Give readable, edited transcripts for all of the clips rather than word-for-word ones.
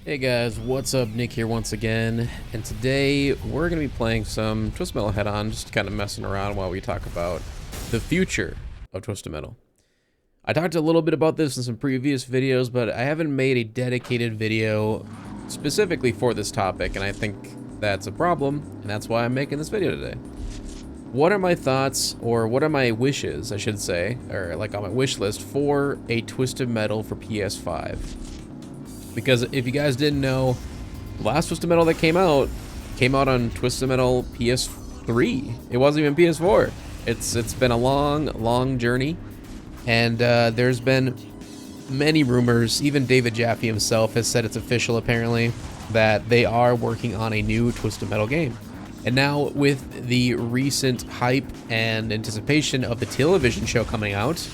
Hey guys, what's up? Nick here once again, and today we're going to be playing some Twisted Metal Head-On, just kind of messing around while we talk about the future of Twisted Metal. I talked a little bit about this in some previous videos, but I haven't made a dedicated video specifically for this topic, and I think that's a problem, and that's why I'm making this video today. What are my thoughts, or what are my wishes, I should say, or like on my wish list for a Twisted Metal for PS5? Because if you guys didn't know, the last Twisted Metal that came out on Twisted Metal PS3. It wasn't even PS4. It's been a long journey, and there's been many rumors. Even David Jaffe himself has said it's official, apparently, that they are working on a new Twisted Metal game. And now, with the recent hype and anticipation of the television show coming out,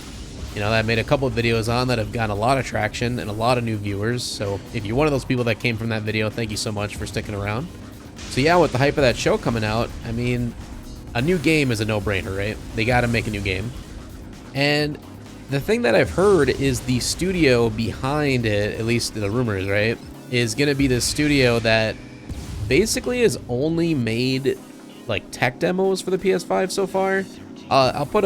you know, I made a couple of videos on that have gotten a lot of traction and a lot of new viewers. So if you're one of those people that came from that video, thank you so much for sticking around. So yeah, with the hype of that show coming out, I mean, a new game is a no-brainer, right? They got to make a new game. And the thing that I've heard is the studio behind it, at least the rumors, right, is going to be the studio that basically has only made like tech demos for the PS5 so far. I'll put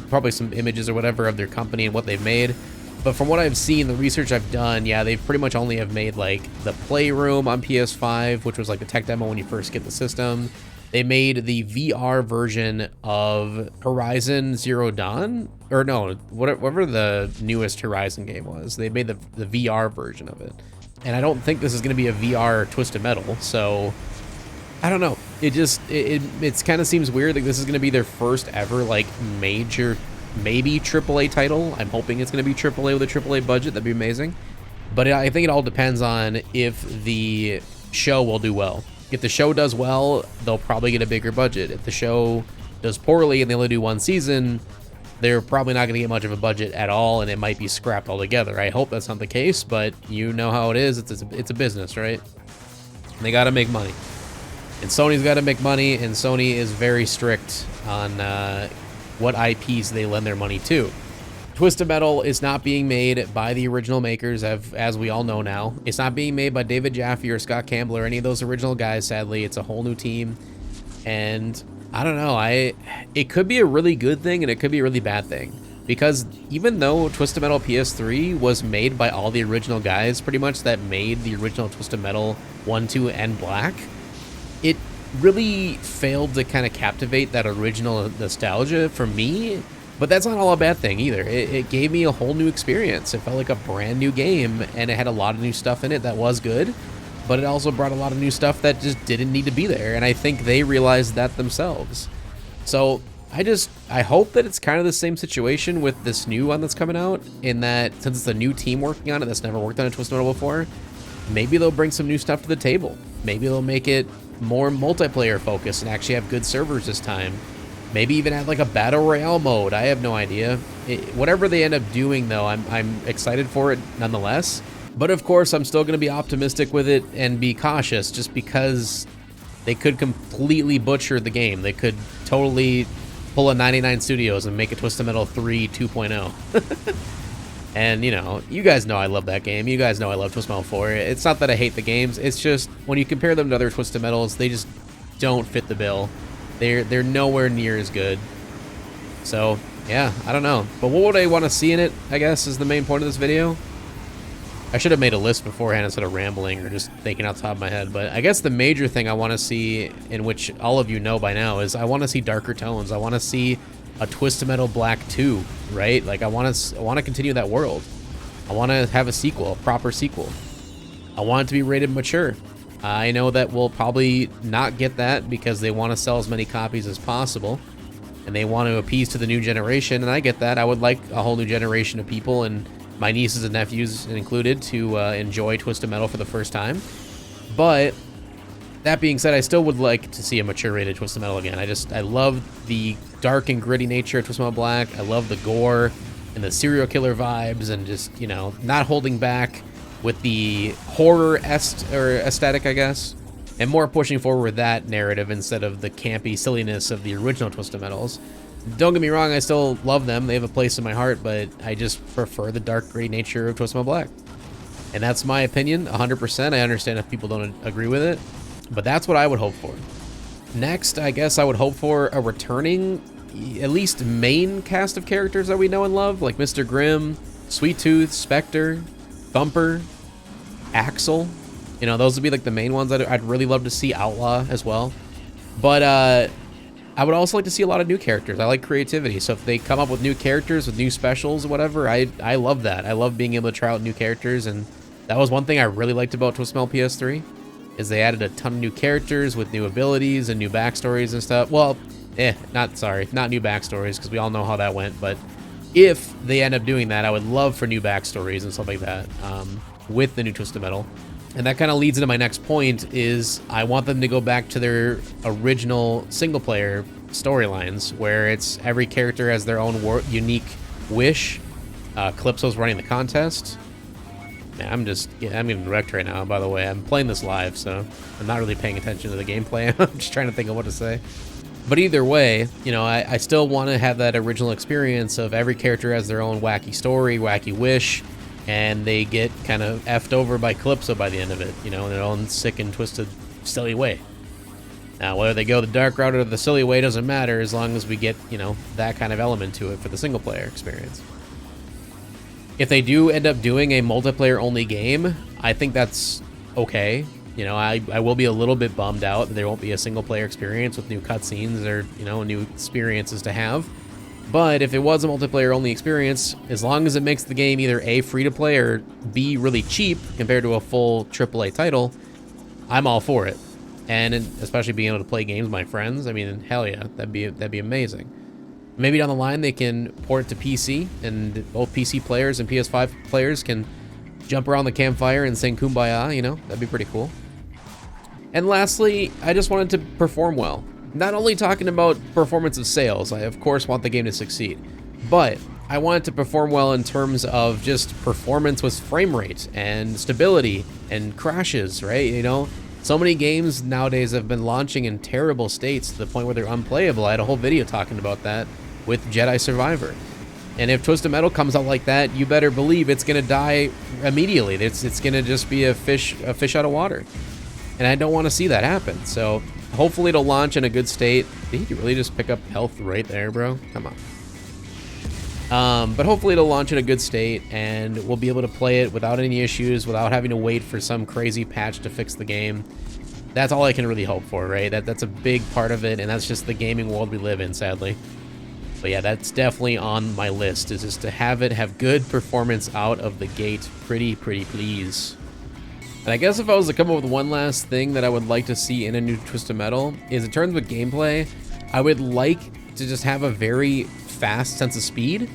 probably some images or whatever of their company and what they've made. But from what I've seen, the research I've done, yeah, they pretty much only have made like the Playroom on PS5, which was like the tech demo when you first get the system. They made the VR version of Horizon Zero Dawn, or no, whatever the newest Horizon game was. They made the VR version of it. And I don't think this is going to be a VR Twisted Metal, so I don't know. It just, it kind of seems weird that this is going to be their first ever, like, major, maybe AAA title. I'm hoping it's going to be AAA with a AAA budget. That'd be amazing. But I think it all depends on if the show will do well. If the show does well, they'll probably get a bigger budget. If the show does poorly and they only do one season, they're probably not going to get much of a budget at all, and it might be scrapped altogether. I hope that's not the case, but you know how it is. It's a business, right? And they got to make money. And Sony's got to make money, and Sony is very strict on what IPs they lend their money to. Twisted Metal is not being made by the original makers, as we all know now. It's not being made by David Jaffe or Scott Campbell or any of those original guys, sadly. It's a whole new team. And I don't know, it could be a really good thing, and it could be a really bad thing. Because even though Twisted Metal PS3 was made by all the original guys, pretty much, that made the original Twisted Metal 1, 2, and Black, it really failed to kind of captivate that original nostalgia for me, but that's not all a bad thing either. It gave me a whole new experience. It felt like a brand new game, and it had a lot of new stuff in it that was good, but it also brought a lot of new stuff that just didn't need to be there, and I think they realized that themselves. So I hope that it's kind of the same situation with this new one that's coming out, in that since it's a new team working on it that's never worked on a Twisted Metal before, maybe they'll bring some new stuff to the table. Maybe they'll make it more multiplayer focused and actually have good servers this time. Maybe even add like a battle royale mode. I have no idea. Whatever they end up doing, though, I'm excited for it nonetheless. But of course, I'm still going to be optimistic with it and be cautious, just because they could completely butcher the game. They could totally pull a 99 Studios and make a Twisted Metal 3 2.0. And, you know, you guys know I love that game. You guys know I love Twisted Metal 4. It's not that I hate the games. It's just, when you compare them to other Twisted Metals, they just don't fit the bill. They're nowhere near as good. So, yeah, I don't know. But what would I want to see in it, I guess, is the main point of this video. I should have made a list beforehand instead of rambling or just thinking out the top of my head. But I guess the major thing I want to see, in which all of you know by now, is I want to see darker tones. I want to see a Twisted Metal Black 2, right? Like, I want to continue that world. I want to have a sequel, a proper sequel. I want it to be rated mature. I know that we'll probably not get that because they want to sell as many copies as possible, and they want to appease to the new generation, and I get that. I would like a whole new generation of people, and my nieces and nephews included, to enjoy Twisted Metal for the first time. But that being said, I still would like to see a mature rated Twisted Metal again. I love the dark and gritty nature of Twisted Metal Black. I love the gore and the serial killer vibes, and just, you know, not holding back with the horror aesthetic, I guess, and more pushing forward with that narrative instead of the campy silliness of the original Twisted Metals. Don't get me wrong, I still love them. They have a place in my heart, but I just prefer the dark gray nature of Twisted Metal Black. And that's my opinion, 100%. I understand if people don't agree with it, but that's what I would hope for. Next, I guess I would hope for a returning, at least main cast of characters that we know and love, like Mr. Grimm, Sweet Tooth, Spectre, Thumper, Axel. You know, those would be like the main ones that I'd really love to see. Outlaw as well. But I would also like to see a lot of new characters. I like creativity, so if they come up with new characters with new specials or whatever, I love that. I love being able to try out new characters, and that was one thing I really liked about Twistmetal PS3, is they added a ton of new characters with new abilities and new backstories and stuff. Well, not new backstories, because we all know how that went, but if they end up doing that, I would love for new backstories and stuff like that with the new Twisted Metal. And that kind of leads into my next point, is I want them to go back to their original single-player storylines, where it's every character has their own unique wish. Calypso's running the contest. Man, I'm getting wrecked right now, by the way. I'm playing this live, so I'm not really paying attention to the gameplay. I'm just trying to think of what to say. But either way, you know, I still want to have that original experience of every character has their own wacky story, wacky wish, and they get kind of effed over by Calypso by the end of it, you know, in their own sick and twisted, silly way. Now, whether they go the dark route or the silly way doesn't matter, as long as we get, you know, that kind of element to it for the single-player experience. If they do end up doing a multiplayer-only game, I think that's okay. You know, I will be a little bit bummed out that there won't be a single-player experience with new cutscenes or, you know, new experiences to have. But if it was a multiplayer-only experience, as long as it makes the game either A, free-to-play, or B, really cheap compared to a full AAA title, I'm all for it. And especially being able to play games with my friends, I mean, hell yeah, that'd be amazing. Maybe down the line they can port it to PC, and both PC players and PS5 players can jump around the campfire and sing Kumbaya, you know? That'd be pretty cool. And lastly, I just wanted to perform well. Not only talking about performance of sales, I of course want the game to succeed, but I want it to perform well in terms of just performance with frame rate and stability and crashes, right? You know, so many games nowadays have been launching in terrible states to the point where they're unplayable. I had a whole video talking about that with Jedi Survivor. And if Twisted Metal comes out like that, you better believe it's gonna die immediately. It's gonna just be a fish out of water. And I don't want to see that happen. So hopefully it'll launch in a good state. Did you really just pick up health right there, bro? Come on. But hopefully it'll launch in a good state, and we'll be able to play it without any issues, without having to wait for some crazy patch to fix the game. That's all I can really hope for, right? That's a big part of it, and that's just the gaming world we live in, sadly. But yeah, that's definitely on my list, is just to have it have good performance out of the gate. Pretty please. And I guess if I was to come up with one last thing that I would like to see in a new Twisted Metal, is in terms of gameplay, I would like to just have a very fast sense of speed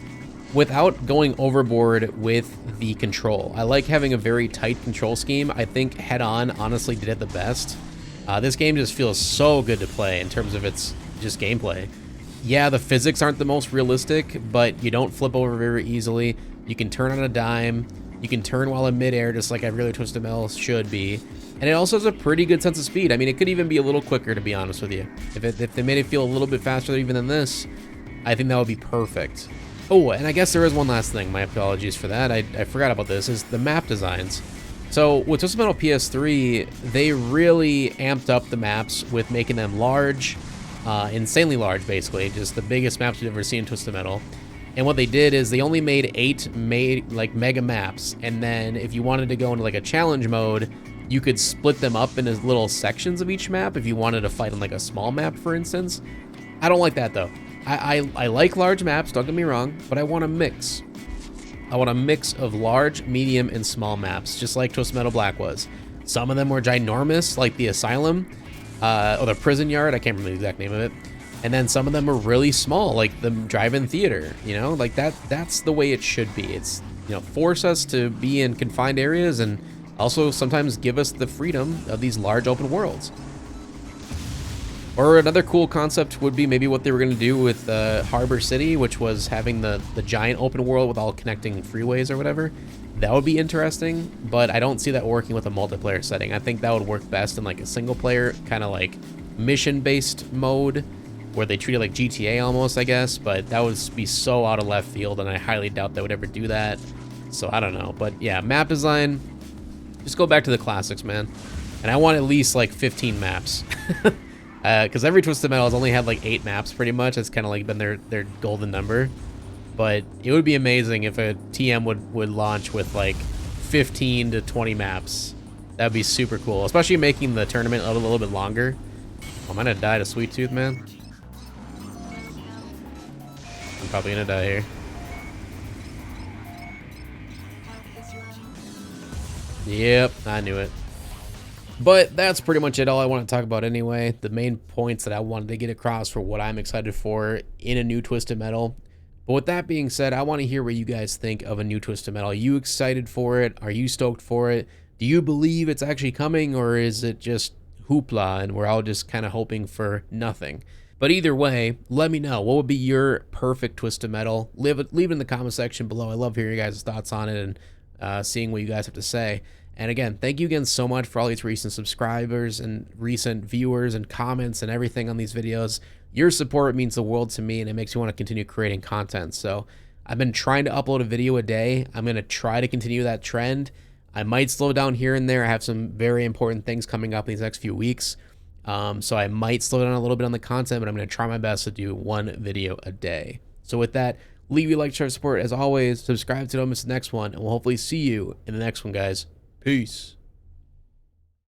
without going overboard with the control. I like having a very tight control scheme. I think Head On honestly did it the best. This game just feels so good to play in terms of its just gameplay. Yeah, the physics aren't the most realistic, but you don't flip over very easily. You can turn on a dime. You can turn while in midair, just like every other Twisted Metal should be. And it also has a pretty good sense of speed. I mean, it could even be a little quicker, to be honest with you. If they made it feel a little bit faster even than this, I think that would be perfect. Oh, and I guess there is one last thing. My apologies for that. I forgot about this, is the map designs. So with Twisted Metal PS3, they really amped up the maps with making them large, insanely large, basically. Just the biggest maps you've ever seen in Twisted Metal. And what they did is they only made 8 mega maps, and then if you wanted to go into like a challenge mode, you could split them up into little sections of each map if you wanted to fight on like a small map, for instance. I don't like that though. I like large maps, don't get me wrong, but I want a mix. I want a mix of large, medium, and small maps, just like Twisted Metal Black was. Some of them were ginormous, like the Asylum, or the Prison Yard, I can't remember the exact name of it. And then some of them are really small, like the drive-in theater, you know, like that's the way it should be. It's, you know, force us to be in confined areas and also sometimes give us the freedom of these large open worlds. Or another cool concept would be maybe what they were going to do with Harbor City, which was having the giant open world with all connecting freeways or whatever. That would be interesting, but I don't see that working with a multiplayer setting. I think that would work best in like a single player, kind of like mission-based mode, where they treat it like GTA almost, I guess, but that would be so out of left field, and I highly doubt they would ever do that. So I don't know, but yeah, map design, Just go back to the classics, man. And I want at least like 15 maps. Because every Twisted Metal has only had like 8 maps pretty much. That's kind of like been their golden number. But it would be amazing if a TM would launch with like 15 to 20 maps. That would be super cool, especially making the tournament a little bit longer. I might have died of Sweet Tooth, man. I'm probably gonna die here. Yep, I knew it. But that's pretty much it, all I want to talk about anyway. The main points that I wanted to get across for what I'm excited for in a new Twisted Metal. But with that being said, I want to hear what you guys think of a new Twisted Metal. Are you excited for it? Are you stoked for it? Do you believe it's actually coming, or is it just hoopla and we're all just kind of hoping for nothing? But either way, let me know. What would be your perfect Twisted Metal? Leave it in the comment section below. I love hearing your guys' thoughts on it and seeing what you guys have to say. And again, thank you again so much for all these recent subscribers and recent viewers and comments and everything on these videos. Your support means the world to me, and it makes me want to continue creating content. So I've been trying to upload a video a day. I'm going to try to continue that trend. I might slow down here and there. I have some very important things coming up in these next few weeks. So I might slow down a little bit on the content, but I'm going to try my best to do 1 video a day. So with that, leave your like, share, support. As always, subscribe to don't miss the next one, and we'll hopefully see you in the next one, guys. Peace.